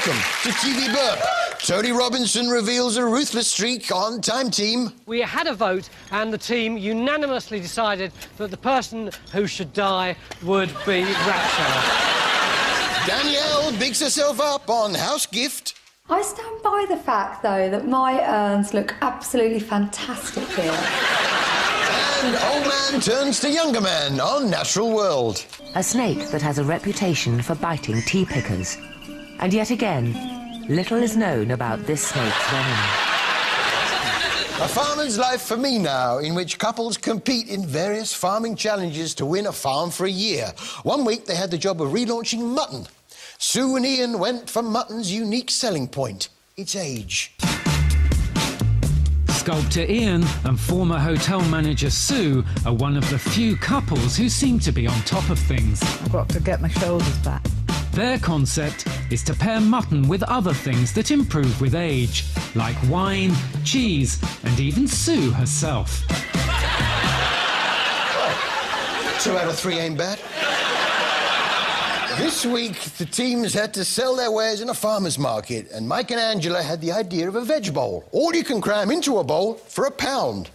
Welcome to TV Burp. Tony Robinson reveals a ruthless streak on Time Team. We had a vote and the team unanimously decided that the person who should die would be Rapture. Danielle bigs herself up on House Gift. I stand by the fact, though, that my urns look absolutely fantastic here. And old man turns to younger man on Natural World. A snake that has a reputation for biting tea pickers. And yet again, little is known about this snake's venom. A farmer's life for me now, in which couples compete in various farming challenges to win a farm for a year. One week they had the job of relaunching mutton. Sue and Ian went for mutton's unique selling point, its age. Sculptor Ian and former hotel manager Sue are one of the few couples who seem to be on top of things. I've got to get my shoulders back. Their concept is to pair mutton with other things that improve with age, like wine, cheese, and even Sue herself. Well, 2 out of 3 ain't bad. This week, the teams had to sell their wares in a farmer's market, and Mike and Angela had the idea of a veg bowl. All you can cram into a bowl for £1.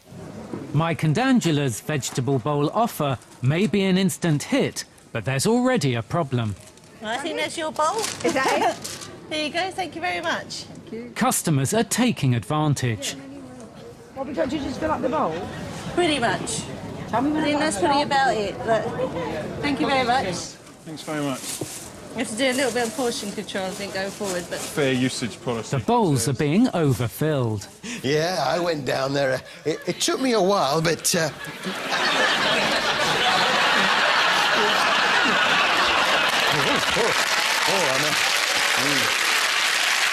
Mike and Angela's vegetable bowl offer may be an instant hit, but there's already a problem. I think that's your bowl. Is that it? There you go, thank you very much. Thank you. Customers are taking advantage. Well, don't you just fill up the bowl? Pretty much. Tell me when I think that's pretty about it. But thank you very much. Thanks very much. We have to do a little bit of portion control, I think, going forward, but... Fair usage policy. The bowls are being overfilled. Yeah, I went down there. It took me a while, but...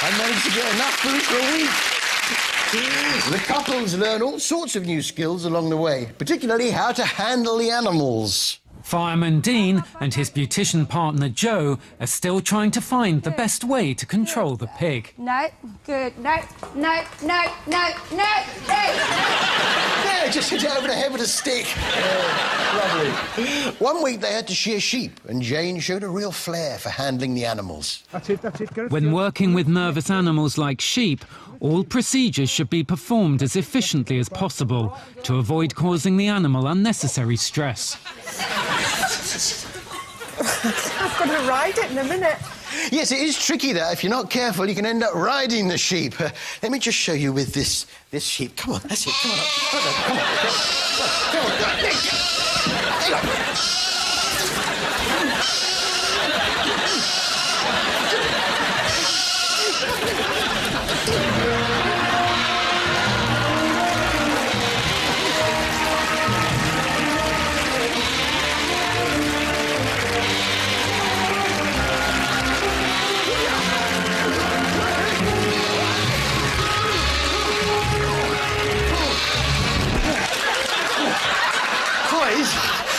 I managed to get enough food for a week. The couples learn all sorts of new skills along the way, particularly how to handle the animals. Fireman Dean and his beautician partner Joe are still trying to find the best way to control the pig. No, good. No, no, no, no, no, no. Yeah, just hit it over the head with a stick. Lovely. One week they had to shear sheep, and Jane showed a real flair for handling the animals. That's it, Gareth. When working with nervous animals like sheep, all procedures should be performed as efficiently as possible to avoid causing the animal unnecessary stress. I've got to ride it in a minute. Yes, it is tricky, that. If you're not careful, you can end up riding the sheep. Let me just show you with this sheep. Come on, that's it. Come on up. Come on. Come on. There you go.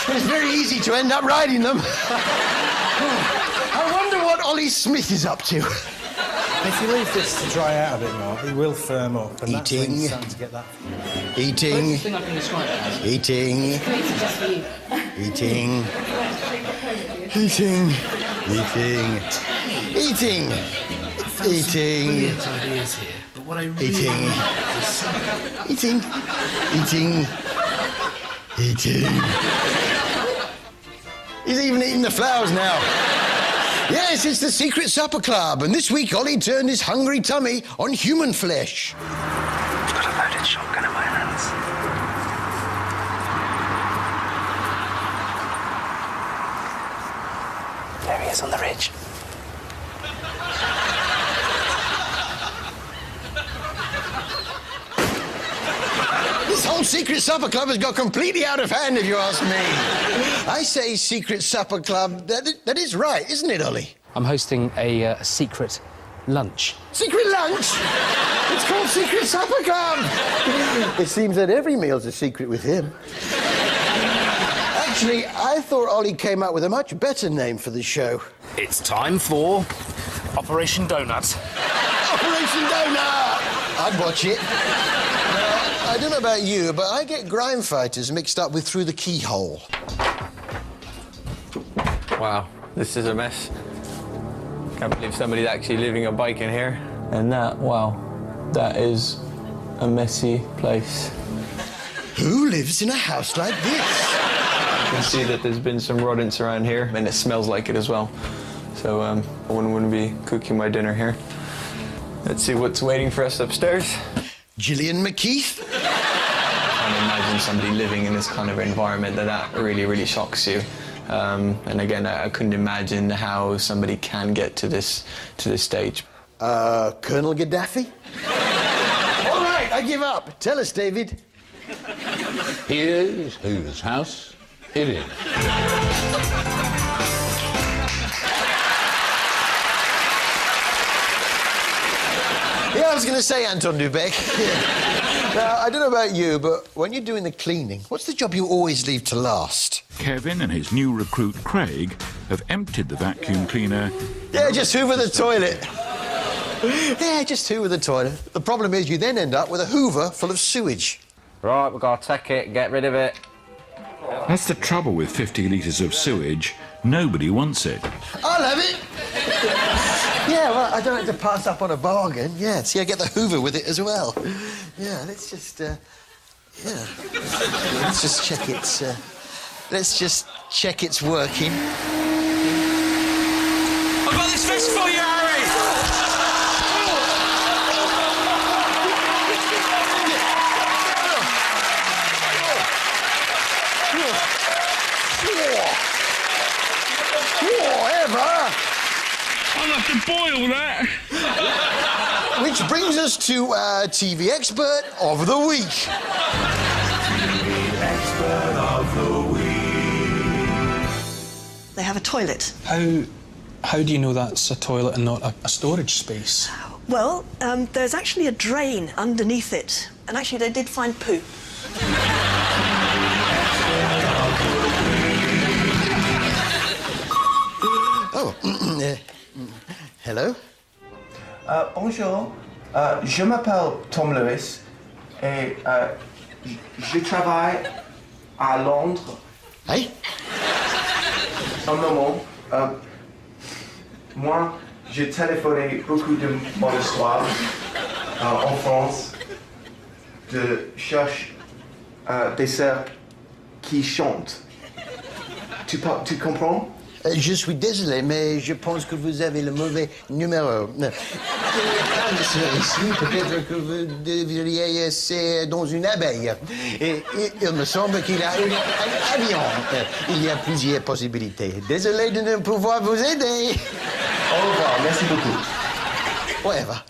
It's very easy to end up riding them. I wonder what Ollie Smith is up to. If you leave this to dry out a bit more, he will firm up. And that's when you're starting to get that. Eating. Eating. Eating. Eating. Eating. Eating. Eating. Ideas here, but what I really Eating. Eating. Eating. He's even eating the flowers now. Yes, it's the Secret Supper Club, and this week Ollie turned his hungry tummy on human flesh. I've got a loaded shotgun in my hands. There he is on the ridge. This whole Secret Supper Club has got completely out of hand, if you ask me. I say Secret Supper Club. That is right, isn't it, Ollie? I'm hosting a secret lunch. Secret lunch? It's called Secret Supper Club. It seems that every meal's a secret with him. Actually, I thought Ollie came up with a much better name for the show. It's time for Operation Donut. Operation Donut! I'd watch it. I don't know about you, but I get grime fighters mixed up with Through the Keyhole. Wow, this is a mess. Can Can't believe somebody's actually living a bike in here. And that, wow, that is a messy place. Who lives in a house like this? You can see that there's been some rodents around here, and it smells like it as well. So I wouldn't be cooking my dinner here. Let's see what's waiting for us upstairs. Gillian McKeith? I can't imagine somebody living in this kind of environment that really, really shocks you. And again, I couldn't imagine how somebody can get to this stage. Colonel Gaddafi? All right, I give up. Tell us, David. Here's whose house it is. Yeah, I was going to say Anton Dubek. Now, I don't know about you, but when you're doing the cleaning, what's the job you always leave to last? Kevin and his new recruit, Craig, have emptied the vacuum cleaner. Yeah, just hoover the toilet. Yeah, just hoover the toilet. The problem is you then end up with a hoover full of sewage. Right, we've got to take it, get rid of it. That's the trouble with 50 litres of sewage. Nobody wants it. I'll have it. Yeah, well, I don't have to pass up on a bargain. Yeah, see, I get the hoover with it as well. Yeah, let's just, let's just check it's, working. I've got this vest for you, Harry! Whatever! I'll have to boil that. Which brings us to our TV expert of the week. Expert of the week. They have a toilet. How do you know that's a toilet and not a storage space? Well, there's actually a drain underneath it. And actually, they did find poo. Oh, hello? Bonjour, je m'appelle Tom Lewis et je travaille à Londres. Hey? Un moment, moi, j'ai téléphoné beaucoup de mon histoire en France de chercher des sœurs qui chantent. Tu comprends? Je suis désolé, mais je pense que vous avez le mauvais numéro. Ici, peut-être que vous devriez essayer dans une abeille. Et il me semble qu'il y a un avion. Il y a plusieurs possibilités. Désolé de ne pouvoir vous aider. Au revoir, merci beaucoup. Whatever.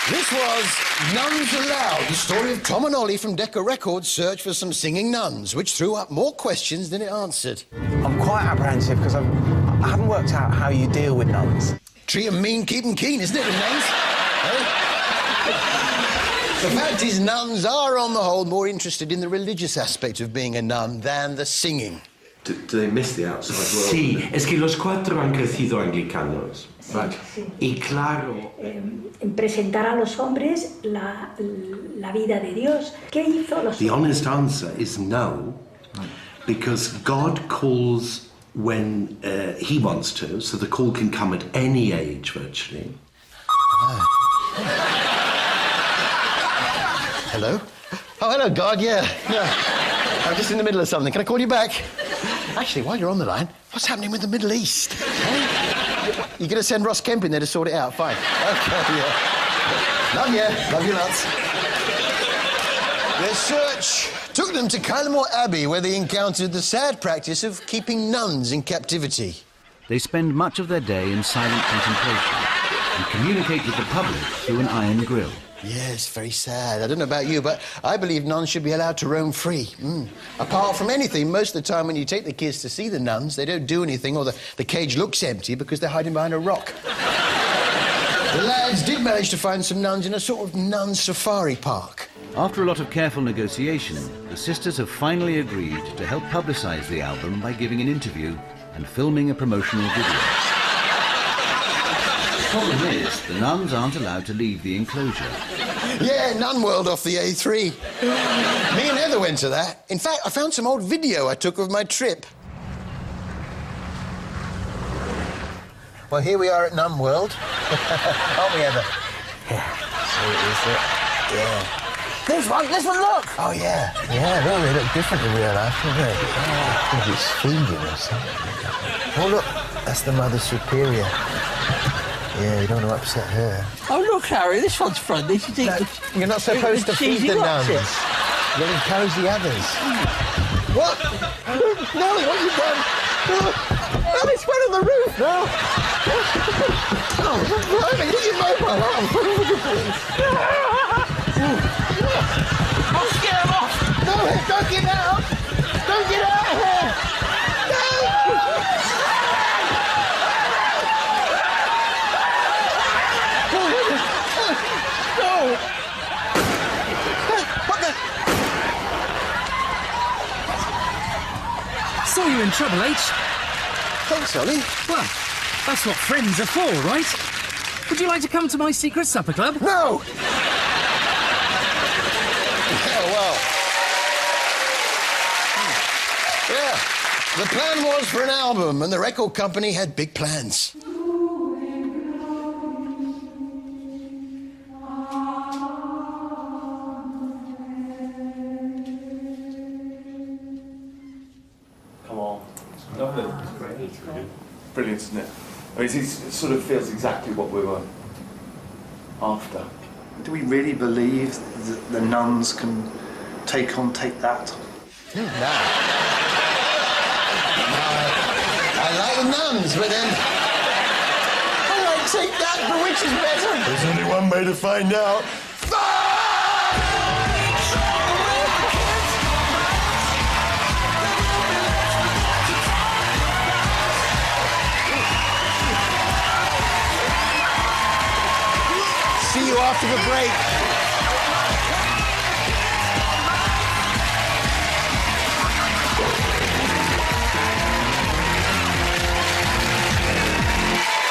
This was Nuns Aloud, the story of Tom and Ollie from Decca Records' search for some singing nuns, which threw up more questions than it answered. I'm quite apprehensive because I haven't worked out how you deal with nuns. Treat 'em mean, keep 'em keen, isn't it, with nuns? The fact is, nuns are, on the whole, more interested in the religious aspect of being a nun than the singing. Do they miss the outside world? Sí, es que los cuatro han crecido anglicanos. Right. Y claro... En presentar a los hombres la vida de Dios. ¿Qué hizo los The honest answer is no, because God calls when he wants to, so the call can come at any age, virtually. Hello? Oh, hello, God, yeah. I'm just in the middle of something. Can I call you back? Actually, while you're on the line, what's happening with the Middle East? You're going to send Ross Kemp in there to sort it out? Fine. Okay, yeah. Love you. Love you lots. Their search took them to Kylemore Abbey, where they encountered the sad practice of keeping nuns in captivity. They spend much of their day in silent contemplation and communicate with the public through an iron grill. Yes, very sad. I don't know about you, but I believe nuns should be allowed to roam free. Apart from anything, most of the time when you take the kids to see the nuns, they don't do anything, or the cage looks empty because they're hiding behind a rock. The lads did manage to find some nuns in a sort of nun safari park. After a lot of careful negotiation, the sisters have finally agreed to help publicise the album by giving an interview and filming a promotional video. problem is, the nuns aren't allowed to leave the enclosure. Yeah, Nun World off the A3. Me and Heather went to that. In fact, I found some old video I took of my trip. Well, here we are at Nun World. Aren't we, Heather? Yeah. Yeah. This one, look! Oh, yeah. Yeah, well, they look different in real life, don't they? Oh, I think it's feeding or something. Oh, look, that's the Mother Superior. Yeah, you don't want to upset her. Oh, look, Harry, this one's friendly. No, you're not supposed to feed the nuns. You'll encourage the others. What? Nelly, what have you done? Nelly's went on the roof now. Oh, blimey, get your mobile out. I'll scare him off! No, don't get out! Don't get out of here! No! No! What the? Saw you in trouble, H. Thanks, Ollie. Well, that's what friends are for, right? Would you like to come to my secret supper club? No! Yeah, well. Yeah, the plan was for an album, and the record company had big plans. Come on. Lovely. Brilliant, isn't it? I mean, it sort of feels exactly what we were after. Do we really believe that the nuns can take that? No. I like the nuns, but then I might take that, but which is better? There's only one way to find out. See you after the break.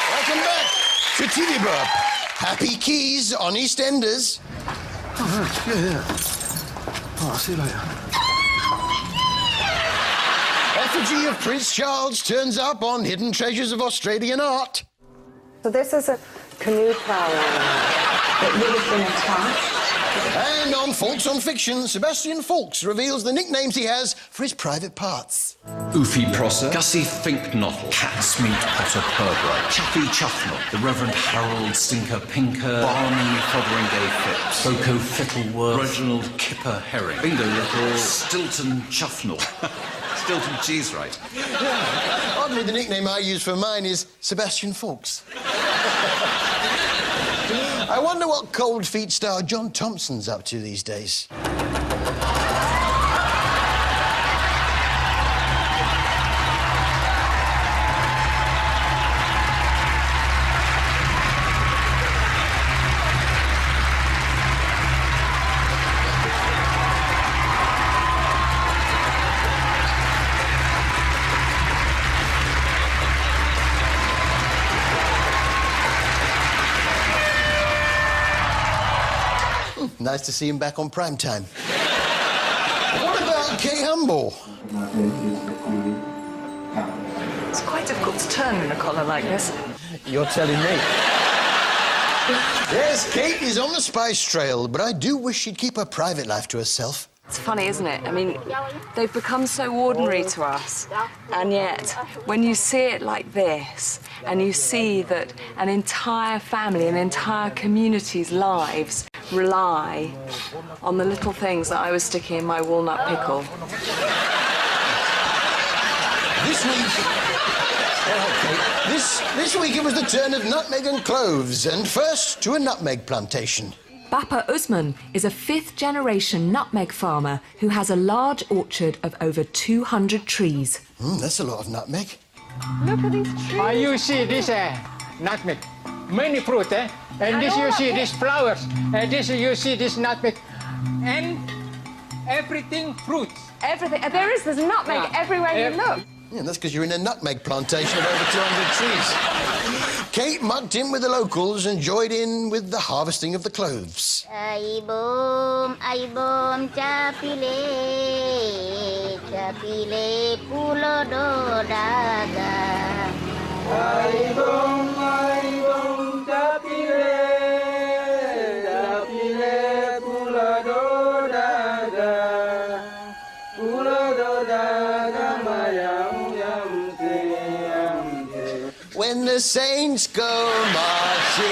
Welcome back to TV Burp. Happy Keys on EastEnders. Oh, yeah. Oh, I'll see you later. Effigy of Prince Charles turns up on Hidden Treasures of Australian Art. So this is a canoe plough that would have been attached. And on Faulks on Fiction, Sebastian Faulks reveals the nicknames he has for his private parts. Oofy Prosser, Gussie Finknottle, Catsmeat Potter Purbright, Chuffy Chuffnut, the Reverend Harold Stinker Pinker, Barney Fotheringay Phipps, Boko Fittleworth, Reginald Kipper Herring, Bingo Little, Stilton Chuffnell. Stilton Cheese, right? Yeah. Oddly, the nickname I use for mine is Sebastian Faulks. I wonder what Cold Feet star John Thompson's up to these days. Nice to see him back on prime time. What about Kay Humble? It's quite difficult to turn in a collar like this. You're telling me. Yes, Kate is on the spice trail, but I do wish she'd keep her private life to herself. It's funny, isn't it? I mean, they've become so ordinary to us, and yet, when you see it like this, and you see that an entire family, an entire community's lives rely on the little things that I was sticking in my walnut pickle. This week it was the turn of nutmeg and cloves, and first to a nutmeg plantation. Bappa Usman is a fifth-generation nutmeg farmer who has a large orchard of over 200 trees. That's a lot of nutmeg. Look at these trees. You see this nutmeg, many fruit, and this you see these flowers, and this you see this nutmeg, and everything fruits. Everything. There's nutmeg everywhere you look. Yeah, that's because you're in a nutmeg plantation of over 200 trees. Kate mucked in with the locals and joined in with the harvesting of the cloves. Aibom, capile, capile, pulo do daga. Aibom, capile, capile, pulo do daga. Pulo do daga, mayam yam te. When the saints go marching in.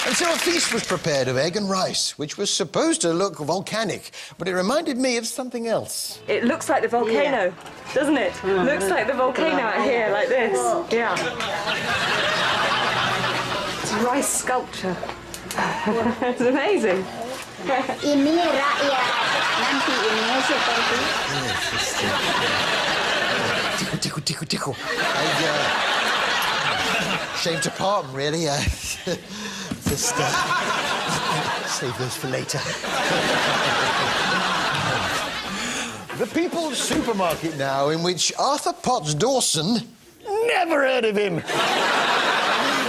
And so a feast was prepared of egg and rice, which was supposed to look volcanic, but it reminded me of something else. It looks like the volcano, doesn't it? Looks like the volcano out here, like this. Yeah. It's a rice sculpture. It's amazing. Ini rakyat, nanti ini seperti. Tickle. Shame to part them, really. Just save those for later. The People's Supermarket now, in which Arthur Potts Dawson, never heard of him,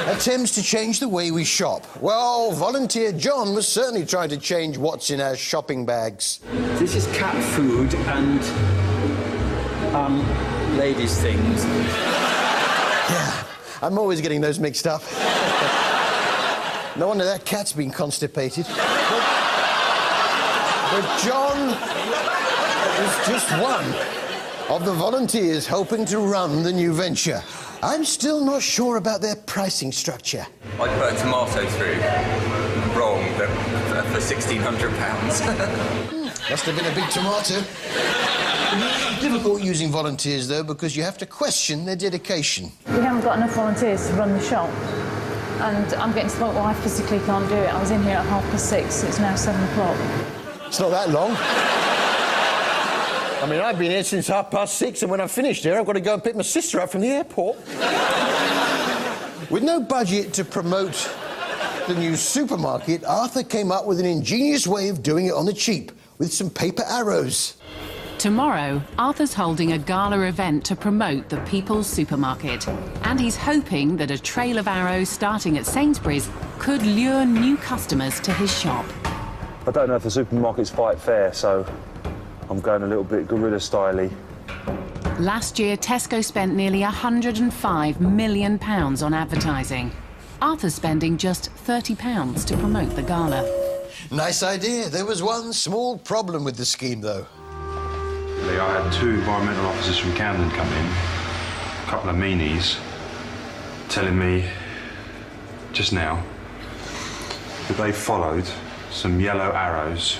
attempts to change the way we shop. Well, volunteer John was certainly trying to change what's in our shopping bags. This is cat food and ladies' things. Yeah, I'm always getting those mixed up. No wonder that cat's been constipated. But John is just one of the volunteers helping to run the new venture. I'm still not sure about their pricing structure. I put a tomato through wrong for £1,600. Must have been a big tomato. Difficult using volunteers, though, because you have to question their dedication. We haven't got enough volunteers to run the shop, and I'm getting to the point where I physically can't do it. I was in here at 6:30, it's now 7 o'clock. It's not that long. I mean, I've been here since 6:30, and when I finished here, I've got to go and pick my sister up from the airport. With no budget to promote the new supermarket, Arthur came up with an ingenious way of doing it on the cheap, with some paper arrows. Tomorrow, Arthur's holding a gala event to promote the People's Supermarket. And he's hoping that a trail of arrows starting at Sainsbury's could lure new customers to his shop. I don't know if the supermarket's quite fair, so I'm going a little bit guerrilla-style-y. Last year, Tesco spent nearly £105 million on advertising. Arthur's spending just £30 to promote the gala. Nice idea. There was one small problem with the scheme, though. I had 2 environmental officers from Camden come in, a couple of meanies, telling me just now that they followed some yellow arrows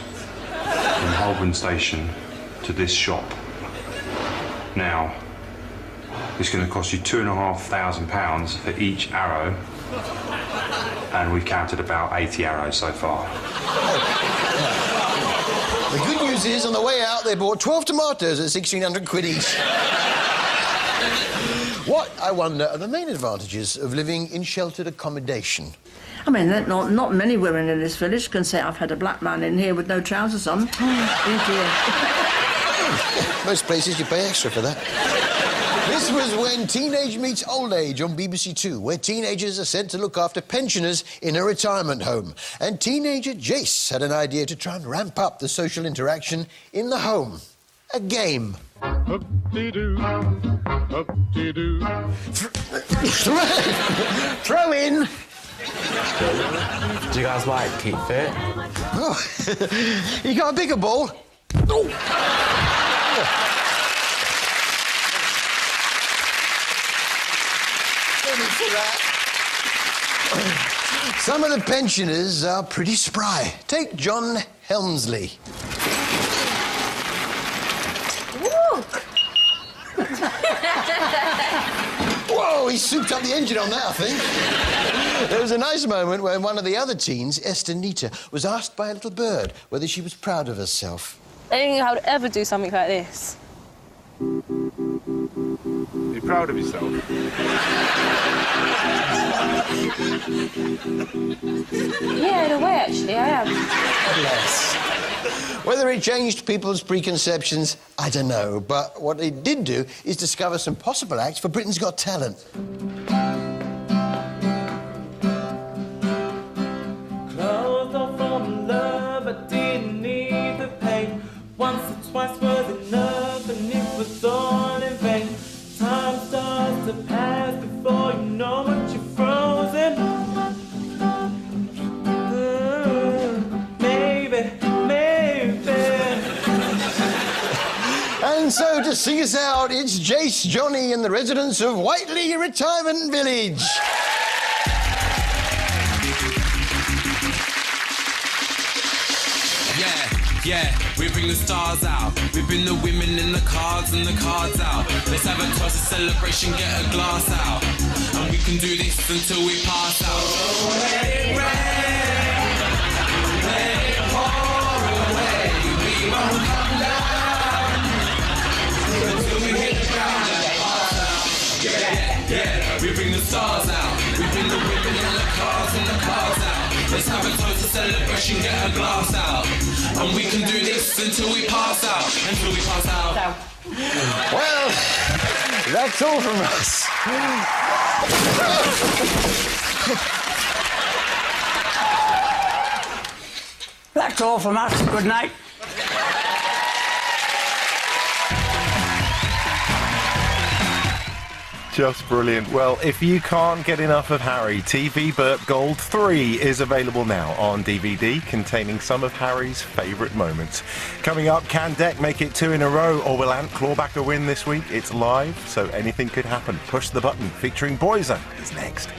from Holborn Station to this shop. Now, it's going to cost you £2,500 for each arrow, and we've counted about 80 arrows so far. The good news is, on the way out, they bought 12 tomatoes at 1,600 quid each. What, I wonder, are the main advantages of living in sheltered accommodation? I mean, not many women in this village can say I've had a black man in here with no trousers on. Oh, dear. Most places you pay extra for that. This was When Teenage Meets Old Age on BBC Two, where teenagers are sent to look after pensioners in a retirement home. And teenager Jace had an idea to try and ramp up the social interaction in the home. A game. Up-de-doo, up-de-doo. Throw in. Do you guys like Keep Fit? Oh, you got a bigger ball? Oh. Some of the pensioners are pretty spry. Take John Helmsley. Whoa, he souped up the engine on that, I think. There was a nice moment when one of the other teens, Esther Nita, was asked by a little bird whether she was proud of herself. I didn't think I would ever do something like this. Are you proud of yourself? Yeah, in a way, actually, I am. Less. Whether it changed people's preconceptions, I don't know. But what it did do is discover some possible acts for Britain's Got Talent. Closed off from love, I didn't need the pain. Once or twice was enough, and it was all in vain. Time starts to pass before you know what you're frozen. Maybe. And so to sing us out, it's Jace Johnny and the residents of Whiteley Retirement Village. Yeah, we bring the stars out. We bring the women in the cards and the cards out. Let's have a toast, a celebration, get a glass out. And we can do this until we pass out. Let it rain, let it pour away. We won't come down until we hit the ground and pass out. Yeah, we bring the stars out. We bring the women in the cards and the cards out. Let's have a toast, a celebration, get a glass out. And we can do this until we pass out. Until we pass out. Well, that's all from us. That's all from us. Good night. Just brilliant. Well, if you can't get enough of Harry, TV Burp Gold 3 is available now on DVD, containing some of Harry's favourite moments. Coming up, can Dec make it 2 in a row, or will Ant claw back a win this week? It's live, so anything could happen. Push the Button, featuring Boyzone, is next.